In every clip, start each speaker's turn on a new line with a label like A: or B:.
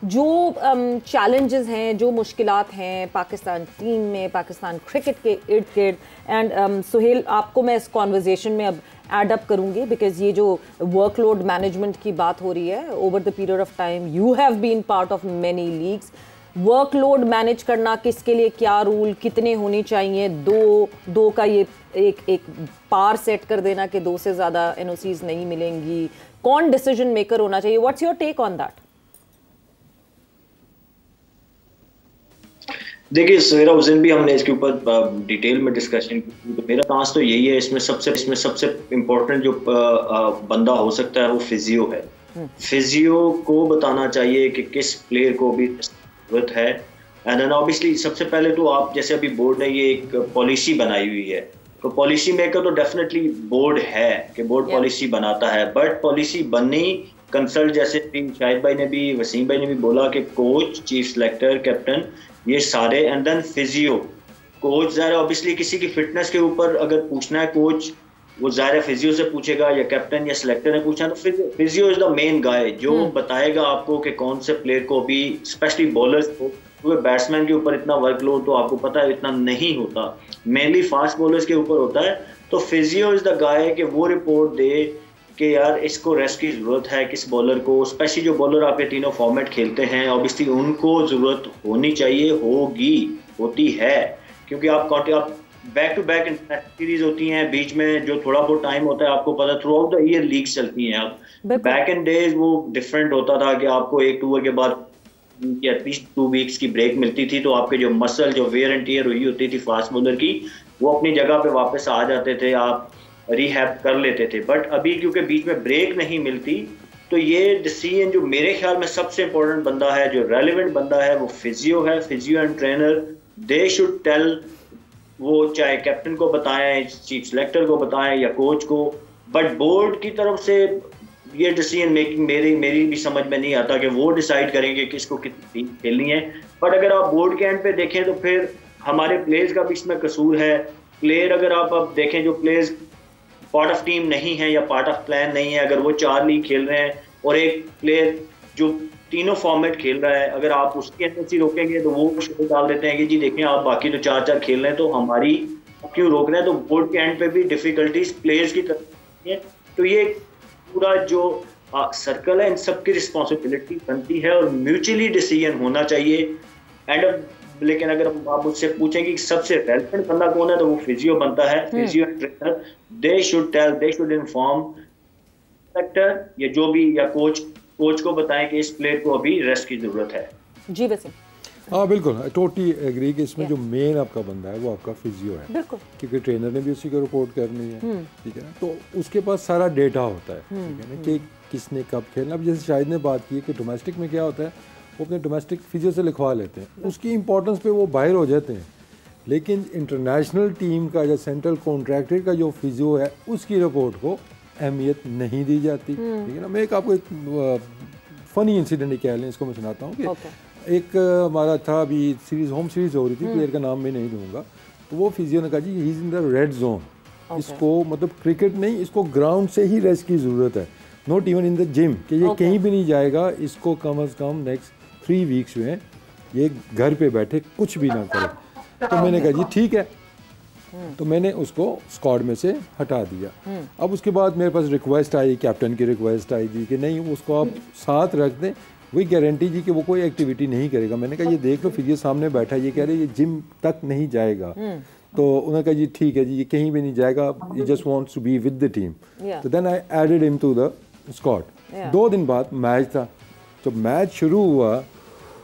A: जो चैलेंजेस हैं, जो मुश्किलात हैं पाकिस्तान टीम में, पाकिस्तान क्रिकेट के इर्द गिर्द, एंड सुहेल आपको मैं इस कॉन्वर्जेशन में अब एड अप करूंगी बिकॉज ये जो वर्कलोड मैनेजमेंट की बात हो रही है, over the period of time you have been part of many leagues, workload manage करना किसके लिए क्या रूल कितने होने चाहिए, दो का ये एक पार सेट कर देना कि 2 से ज़्यादा एनओसीज नहीं मिलेंगी, कौन डिसीजन मेकर होना चाहिए, what's your take on that?
B: देखिए सवेरा उस दिन भी हमने इसके ऊपर डिटेल में डिस्कशन की, तो मेरा चांस तो यही है इसमें सबसे इम्पोर्टेंट जो बंदा हो सकता है वो फिजियो है। फिजियो को बताना चाहिए कि किस प्लेयर को भी जरूरत है, एंड देन ऑब्वियसली सबसे पहले तो आप जैसे अभी बोर्ड ने ये एक पॉलिसी बनाई हुई है, तो पॉलिसी मेकर तो डेफिनेटली बोर्ड है कि बोर्ड पॉलिसी बनाता है, बट पॉलिसी बननी कंसल्ट जैसे शाहिद भाई ने भी, वसीम भाई ने भी बोला कि कोच, चीफ सिलेक्टर, कैप्टन, ये सारे, एंड देन फिजियो। कोच ज़ाहिर ऑब्वियसली किसी की फिटनेस के ऊपर अगर पूछना है कोच, वो ज़ाहिर फिजियो से पूछेगा, या कैप्टन या सिलेक्टर ने पूछना, तो physio is the main guy जो बताएगा आपको कि कौन से प्लेयर को भी, स्पेशली बॉलर्स को, क्योंकि बैट्समैन के ऊपर इतना वर्कलोड तो आपको पता है इतना नहीं होता, मेनली फास्ट बॉलर्स के ऊपर होता है। तो फिजियो इज द गाय कि वो रिपोर्ट दे कि यार इसको रेस्ट की ज़रूरत है, किस बॉलर को, स्पेशली जो बॉलर आपके तीनों फॉर्मेट खेलते हैं, ऑब्वियसली उनको ज़रूरत होनी चाहिए, होती है, क्योंकि आप बैक टू बैक सीरीज होती हैं, बीच में जो थोड़ा बहुत टाइम होता है आपको पता, through out the year leagues चलती हैं। अब बैक इन डेज वो डिफरेंट होता था कि आपको एक टूर के बाद एटलीस्ट 2 वीक्स की ब्रेक मिलती थी, तो आपके जो मसल, जो वेयर एंड टीयर हुई होती थी फास्ट बॉलर की, वो अपनी जगह पे वापस आ जाते थे, आप रिहैब कर लेते थे। बट अभी क्योंकि बीच में ब्रेक नहीं मिलती, तो ये डिसीजन जो मेरे ख्याल में सबसे इंपॉर्टेंट बंदा है, जो रेलिवेंट बंदा है, वो फिजियो है। Physio and trainer, they should tell, वो चाहे कैप्टन को बताएं, चीफ सिलेक्टर को बताएं या कोच को, बट बोर्ड की तरफ से ये डिसीजन मेकिंग मेरी भी समझ में नहीं आता कि वो डिसाइड करेंगे किसको कितनी खेलनी है। बट अगर आप बोर्ड के एंड पे देखें तो फिर हमारे प्लेयर्स का भी इसमें कसूर है। प्लेयर अगर आप देखें, जो प्लेयर्स पार्ट ऑफ टीम नहीं है या पार्ट ऑफ प्लान नहीं है, अगर वो 4 लीग खेल रहे हैं और एक प्लेयर जो तीनों फॉर्मेट खेल रहा है, अगर आप उसकी एनओसी रोकेंगे तो वो शो डाल देते हैं कि जी देखें आप बाकी तो 4-4 खेल रहे हैं, तो हमारी क्यों रोक रहे हैं। तो बोर्ड के एंड पे भी डिफिकल्टीज प्लेयर्स की तरफ है। तो ये पूरा जो सर्कल है, इन सबकी रिस्पॉन्सिबिलिटी बनती है और म्यूचुअली डिसीजन होना चाहिए। एंड लेकिन अगर आप मुझसे पूछेंगे कि सबसे रेलेवेंट बंदा कौन है, तो वो फिजियो बनता है। Physio and trainer, they should inform sector या जो भी, या कोच को बताएं कि इस प्लेयर को अभी रेस्ट की जरूरत है।
A: जी वैसे
C: हाँ बिल्कुल, टोटली एग्री कि इसमें जो मेन आपका बंदा है वो आपका फिजियो है,
A: बिल्कुल,
C: क्योंकि ट्रेनर ने भी उसी को रिपोर्ट करनी है, ठीक है ना, तो उसके पास सारा डेटा होता है, ठीक है ना, कि किसने कब खेलना। अब जैसे शाहिद ने बात की है कि डोमेस्टिक में क्या होता है, वो अपने डोमेस्टिक फिजियो से लिखवा लेते हैं, उसकी इंपॉर्टेंस पे वो बाहर हो जाते हैं, लेकिन इंटरनेशनल टीम का या सेंट्रल कॉन्ट्रैक्टर का जो फिजियो है उसकी रिपोर्ट को अहमियत नहीं दी जाती, ठीक है ना। मैं एक आपको एक फ़नी इंसिडेंट ही कह लें, इसको मैं सुनाता हूँ कि एक हमारा था, अभी होम सीरीज़ हो रही थी, प्लेयर का नाम मैं नहीं लूँगा, तो वो फिजियो ने कहा जी he is in the red zone, इसको मतलब क्रिकेट नहीं, इसको ग्राउंड से ही रेस्ट की ज़रूरत है, not even in the gym, कि ये कहीं भी नहीं जाएगा, इसको कम अज़ कम नेक्स्ट 3 वीक्स में ये घर पे बैठे कुछ भी ना करे। तो मैंने कहा जी ठीक है, तो मैंने उसको स्क्वाड में से हटा दिया। अब उसके बाद मेरे पास रिक्वेस्ट आई, कैप्टन की रिक्वेस्ट आई जी कि नहीं उसको आप साथ रख दें, वही गारंटी जी कि वो कोई एक्टिविटी नहीं करेगा। मैंने कहा ये देख लो फिजियो सामने बैठा है, ये कह रहे ये जिम तक नहीं जाएगा, तो उन्होंने कहा जी ठीक है जी, ये कहीं भी नहीं जाएगा, he just wants to be with the team. तो then I added him to the squad. 2 दिन बाद मैच था, जब मैच शुरू हुआ,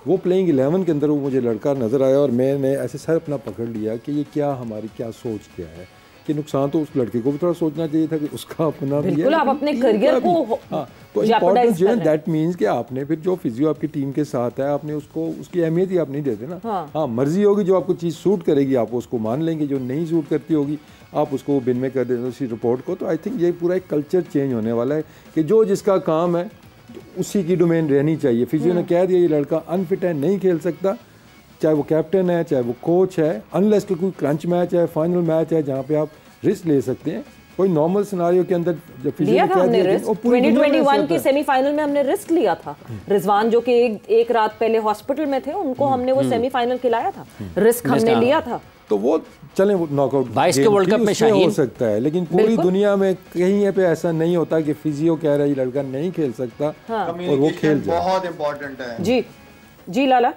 C: वो प्लेइंग 11 के अंदर वो मुझे लड़का नज़र आया और मैंने ऐसे सर अपना पकड़ लिया कि ये क्या हमारी क्या सोच क्या है, कि नुकसान तो उस लड़के को भी थोड़ा सोचना चाहिए था कि उसका अपना भी है,
A: आप अपने करियर को,
C: हाँ, तो इम्पोर्टेंस जो है दैट मीन्स कि आपने फिर जो फिजियो आपकी टीम के साथ है, आपने उसको उसकी अहमियत ही आप नहीं देते ना। हाँ, मर्जी होगी, जो आपको चीज़ सूट करेगी आप उसको मान लेंगे, जो नहीं सूट करती होगी आप उसको बिन में कर देते उसी रिपोर्ट को। तो आई थिंक ये पूरा एक कल्चर चेंज होने वाला है कि जो जिसका काम है उसी की डोमेन रहनी चाहिए। फिजियो ने कह दिया ये लड़का अनफिट है, नहीं खेल सकता, चाहे वो कैप्टन है चाहे वो कोच है, अनलेस कि कोई क्रंच मैच है, फाइनल मैच है जहाँ पे आप रिस्क ले सकते हैं, कोई नॉर्मल सिनारियो के अंदर जब
A: लिया था हमने रिस्क 2021 के सेमीफाइनल में हमने रिस्क लिया था। रिजवान जो कि एक रात पहले हॉस्पिटल में थे, उनको हमने वो सेमीफाइनल खिलाया था, रिस्क हमने लिया था।
C: तो वो चलें नॉकआउट
D: 22 के वर्ल्ड कप में शाहीन
C: हो सकता है, लेकिन पूरी दुनिया में कहीं पे ऐसा नहीं होता कि फिजियो कह रहा है ये लड़का नहीं खेल सकता और वो खेल जाए।
E: बहुत इंपॉर्टेंट है।
A: जी जी लाला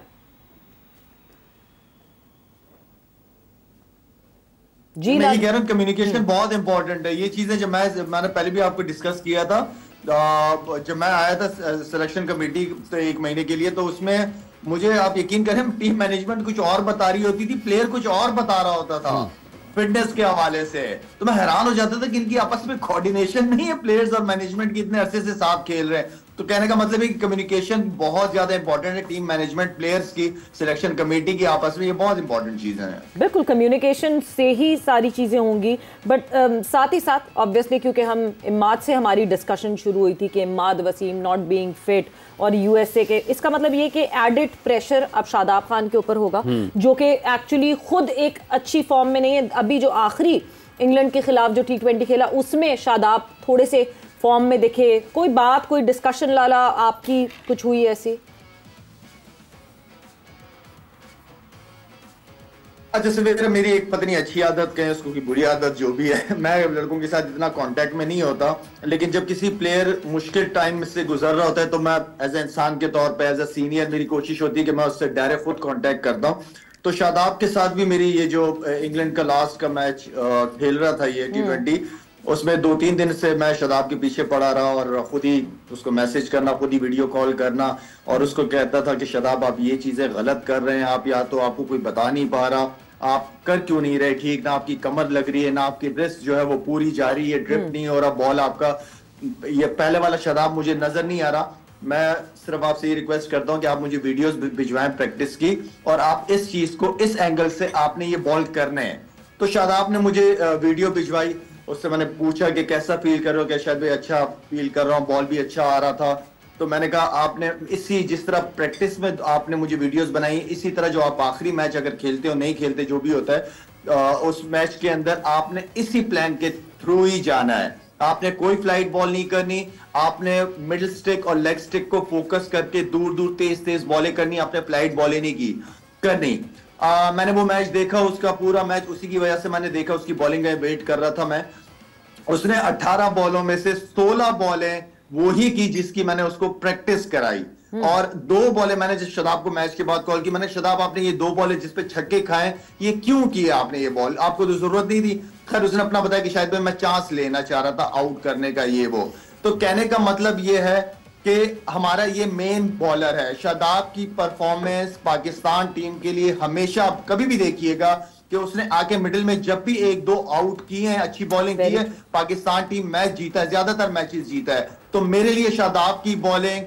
E: जी, मैं ये कह रहा हूँ कम्युनिकेशन बहुत इंपॉर्टेंट है। ये चीजें जब मैंने पहले भी आपको डिस्कस किया था, जब मैं आया था सिलेक्शन कमेटी से 1 महीने के लिए, तो उसमें मुझे आप यकीन करें टीम मैनेजमेंट कुछ और बता रही होती थी, प्लेयर कुछ और बता रहा होता था फिटनेस के हवाले से। तो मैं हैरान हो जाता था कि इनकी आपस में कोऑर्डिनेशन नहीं है, प्लेयर्स और मैनेजमेंट की इतने अरसे से साथ खेल रहे हैं। तो कहने का मतलब है कि कम्युनिकेशन बहुत ज्यादा इंपॉर्टेंट है। टीम मैनेजमेंट, प्लेयर्स की, सिलेक्शन कमेटी की आपस में, ये बहुत इंपॉर्टेंट चीजें हैं।
A: बिल्कुल, कम्युनिकेशन से ही सारी चीजें होंगी। बट साथ ही साथ ऑब्वियसली क्योंकि हम इम्माद से हमारी डिस्कशन शुरू हुई थी कि इम्माद वसीम नॉट बीइंग फिट और यूएसए के, इसका मतलब ये कि एडिड प्रेशर अब शादाब खान के ऊपर होगा, जो कि एक्चुअली खुद एक अच्छी फॉर्म में नहीं है। अभी जो आखिरी इंग्लैंड के खिलाफ जो T20 खेला उसमें शादाब थोड़े से फॉर्म में दिखे। कोई बात, कोई डिस्कशन लाला आपकी कुछ हुई ऐसी?
E: अच्छा, मेरी एक पता नहीं अच्छी आदत कहें उसको कि बुरी आदत, जो भी है, मैं लड़कों के साथ इतना कांटेक्ट में नहीं होता, लेकिन जब किसी प्लेयर मुश्किल टाइम से गुजर रहा होता है तो मैं एज ए इंसान के तौर पे, एज ए सीनियर, मेरी कोशिश होती है कि मैं उससे डायरेक्ट खुद कांटेक्ट करता हूँ। तो शादाब के साथ भी मेरी ये जो इंग्लैंड का लास्ट का मैच खेल रहा था ये T20, उसमें 2-3 दिन से मैं शादाब के पीछे पड़ा रहा और खुद ही उसको मैसेज करना, खुद ही वीडियो कॉल करना और उसको कहता था कि शादाब आप ये चीजें गलत कर रहे हैं, आप या तो आपको कोई बता नहीं पा रहा, आप कर क्यों नहीं रहे ठीक, ना आपकी कमर लग रही है, ना आपकी रिस्ट जो है वो पूरी जा रही है, ड्रिप नहीं हो रहा, बॉल आपका ये पहले वाला शादाब मुझे नजर नहीं आ रहा। मैं सिर्फ आपसे ये रिक्वेस्ट करता हूं कि आप मुझे वीडियोस भिजवाएं प्रैक्टिस की, और आप इस चीज को इस एंगल से आपने ये बॉल करने हैं। तो शादाब ने मुझे वीडियो भिजवाई, उससे मैंने पूछा कि कैसा फील कर रहे हो, क्या शायद भाई अच्छा फील कर रहा हूँ, बॉल भी अच्छा आ रहा था। तो मैंने कहा आपने इसी जिस तरह प्रैक्टिस में आपने मुझे वीडियोस बनाई, इसी तरह जो आप आखिरी मैच अगर खेलते हो, नहीं खेलते, जो भी होता है, उस मैच के अंदर आपने इसी प्लान के थ्रू ही जाना है। आपने कोई फ्लाइट बॉल नहीं करनी, आपने मिडिल स्टिक और लेग स्टिक को फोकस करके दूर दूर तेज तेज बॉलें करनी, आपने फ्लाइट बॉलें नहीं करनी। मैंने वो मैच देखा, उसका पूरा मैच उसी की वजह से मैंने देखा, उसकी बॉलिंग का वेट कर रहा था मैं। उसने 18 बॉलों में से 16 बॉलें वो ही की जिसकी मैंने उसको प्रैक्टिस कराई, और 2 बॉलें मैंने जब शादाब को मैच के बाद कॉल की, मैंने शादाब आपने ये 2 बॉलें जिस पे छक्के खाए, ये क्यों किए आपने ये बॉल, आपको तो जरूरत नहीं थी। खैर उसने अपना बताया कि शायद मैं चांस लेना चाह रहा था आउट करने का, ये वो। तो कहने का मतलब ये है कि हमारा ये मेन बॉलर है। शादाब की परफॉर्मेंस पाकिस्तान टीम के लिए हमेशा, कभी भी देखिएगा कि उसने आके मिडिल में जब भी 1-2 आउट किए हैं, अच्छी बॉलिंग की है, पाकिस्तान टीम मैच जीता है, ज्यादातर मैचेस जीता है। तो मेरे लिए शादाब की बॉलिंग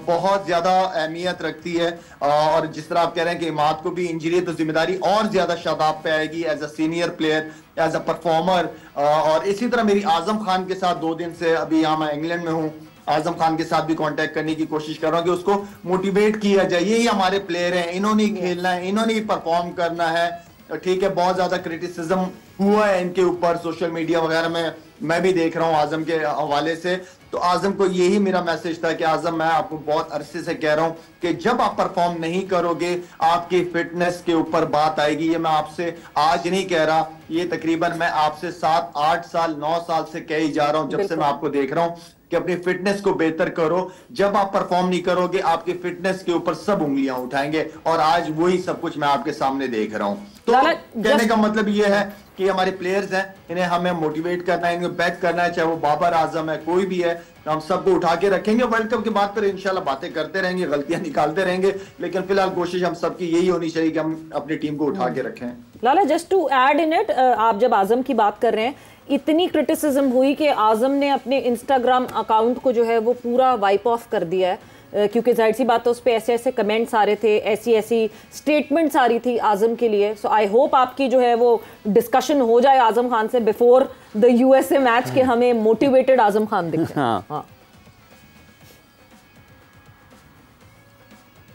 E: बहुत ज्यादा अहमियत रखती है, और जिस तरह आप कह रहे हैं कि इमाद को भी इंजरी है, तो जिम्मेदारी और ज्यादा शादाब पे आएगी as a senior player, as a performer. और इसी तरह मेरी आजम खान के साथ 2 दिन से, अभी यहाँ मैं इंग्लैंड में हूँ, आजम खान के साथ भी कांटेक्ट करने की कोशिश कर रहा हूँ कि उसको मोटिवेट किया जाए। यही हमारे प्लेयर हैं, इन्होंने खेलना है, इन्होंने परफॉर्म करना है। ठीक है, बहुत ज्यादा क्रिटिसिज्म हुआ है इनके ऊपर सोशल मीडिया वगैरह में, मैं भी देख रहा हूँ आजम के हवाले से। तो आजम को यही मेरा मैसेज था कि आजम, मैं आपको बहुत अरसे से कह रहा हूं कि जब आप परफॉर्म नहीं करोगे, आपकी फिटनेस के ऊपर बात आएगी। ये मैं आपसे आज नहीं कह रहा, ये तकरीबन मैं आपसे 7, 8 साल, 9 साल से कह ही जा रहा हूं, जब से मैं आपको देख रहा हूं कि अपनी फिटनेस को बेहतर करो। जब आप परफॉर्म नहीं करोगे, आपकी फिटनेस के ऊपर सब उंगलियां उठाएंगे, और आज वही सब कुछ मैं आपके सामने देख रहा हूं। तो कहने का मतलब ये है कि हमारे प्लेयर्स हैं, इन्हें हमें मोटिवेट करना है, इन्हें बैक करना है, चाहे वो बाबर आजम है, कोई भी है, हम सबको उठा के रखेंगे। वर्ल्ड कप के बाद फिर इंशाल्लाह बातें करते रहेंगे, गलतियां निकालते रहेंगे, लेकिन फिलहाल कोशिश हम सबकी यही होनी चाहिए कि हम अपनी टीम को उठा के रखें।
A: Lala, just to add in it, आप जब आजम की बात कर रहे हैं, इतनी क्रिटिसिज्म हुई कि आजम ने अपने इंस्टाग्राम अकाउंट को जो है वो पूरा वाइप ऑफ कर दिया है, क्योंकि जाहिर सी बात है उस पर ऐसे ऐसे कमेंट्स आ रहे थे, ऐसी ऐसी स्टेटमेंट्स आ रही थी आजम के लिए। सो आई होप आपकी जो है वो डिस्कशन हो जाए आजम खान से बिफोर द यूएसए मैच के हमें मोटिवेटेड आजम खान दिखे। हाँ।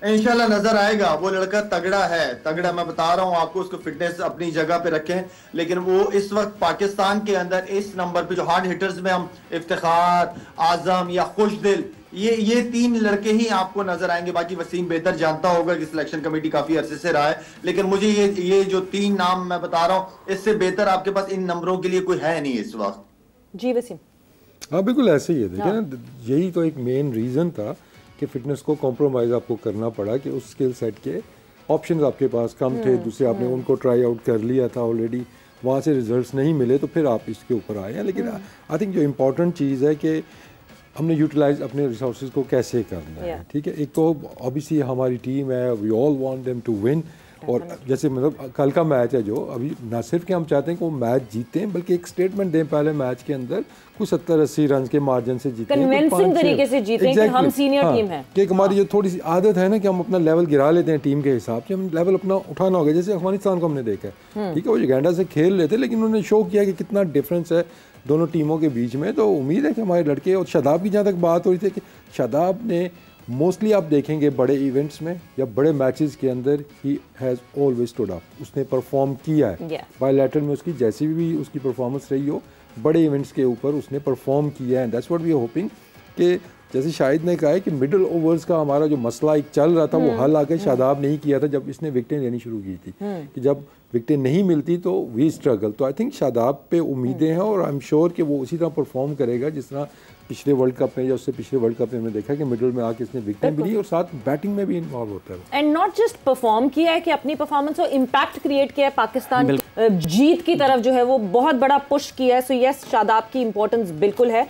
E: इंशाल्लाह नजर आएगा। वो लड़का तगड़ा है, तगड़ा, मैं बता रहा हूँ आपको, उसको फिटनेस अपनी जगह पे रखें, लेकिन वो इस वक्त पाकिस्तान के अंदर इस नंबर पे जो हार्ड हिटर्स में हम इफ्तिखार, आजम या खुशदिल, ये 3 लड़के ही आपको नजर आएंगे। बाकी वसीम बेहतर जानता होगा कि सिलेक्शन कमेटी काफी अरसे से रहा है, लेकिन मुझे ये जो 3 नाम मैं बता रहा हूँ, इससे बेहतर आपके पास इन नंबरों के लिए कोई है नहीं इस वक्त।
A: जी वसीम।
C: हाँ बिल्कुल ऐसे ही है, देखिए ना, यही तो एक मेन रीज़न था कि फिटनेस को कॉम्प्रोमाइज़ आपको करना पड़ा, कि उस स्किल सेट के ऑप्शंस आपके पास कम थे, दूसरे आपने उनको ट्राई आउट कर लिया था ऑलरेडी, वहाँ से रिजल्ट्स नहीं मिले तो फिर आप इसके ऊपर आए हैं। लेकिन आई थिंक जो इम्पोर्टेंट चीज़ है कि हमने यूटिलाइज अपने रिसोर्सेज को कैसे करना है, ठीक है। एक तो ऑब्वियसली हमारी टीम है, we all want them to win, और जैसे मतलब कल का मैच है जो अभी, ना सिर्फ कि हम चाहते हैं कि वो मैच जीतें, बल्कि एक स्टेटमेंट दें पहले मैच के अंदर, कुछ 70-80 रन के मार्जिन से जीतें,
A: कन्विंसिंग तरीके से जीतें कि हम सीनियर टीम हैं।
C: कि हमारी जो थोड़ी सी आदत है ना कि हम अपना लेवल गिरा लेते हैं टीम के हिसाब से, हम लेवल अपना उठाना होगा। जैसे अफगानिस्तान को हमने देखा है, ठीक है, वो युगांडा से खेल लेते, लेकिन उन्होंने शो किया कि कितना डिफरेंस है दोनों टीमों के बीच में। तो उम्मीद है कि हमारे लड़के, और शादाब की जहाँ तक बात हो रही थी कि शादाब ने मोस्टली आप देखेंगे बड़े इवेंट्स में या बड़े मैचेस के अंदर he has always stood up, उसने परफॉर्म किया है। बायलैटरल में उसकी जैसी भी उसकी परफॉर्मेंस रही हो, बड़े इवेंट्स के ऊपर उसने परफॉर्म किया है। That's what we are hoping कि जैसे शाहिद ने कहा है कि मिडिल ओवर्स का हमारा जो मसला एक चल रहा था वो हल आके शादाब नहीं किया था जब इसने विकेटें लेनी शुरू की थी, कि जब विकेटें नहीं मिलती तो वी स्ट्रगल। तो आई थिंक शादाब पे उम्मीदें हैं, और आई एम श्योर कि वो उसी तरह परफॉर्म करेगा जिस तरह पिछले वर्ल्ड कप में या उससे पिछले वर्ल्ड कप में हमने देखा कि मिडिल में आके इसने विकेटें भी ली और साथ बैटिंग में भी इन्वॉल्व होता है।
A: एंड नॉट जस्ट परफॉर्म किया है कि अपनी परफॉर्मेंस और इम्पैक्ट क्रिएट किया है, पाकिस्तान जीत की तरफ जो है वो बहुत बड़ा पुश किया है। सो यस, शादाब की इंपॉर्टेंस बिल्कुल है।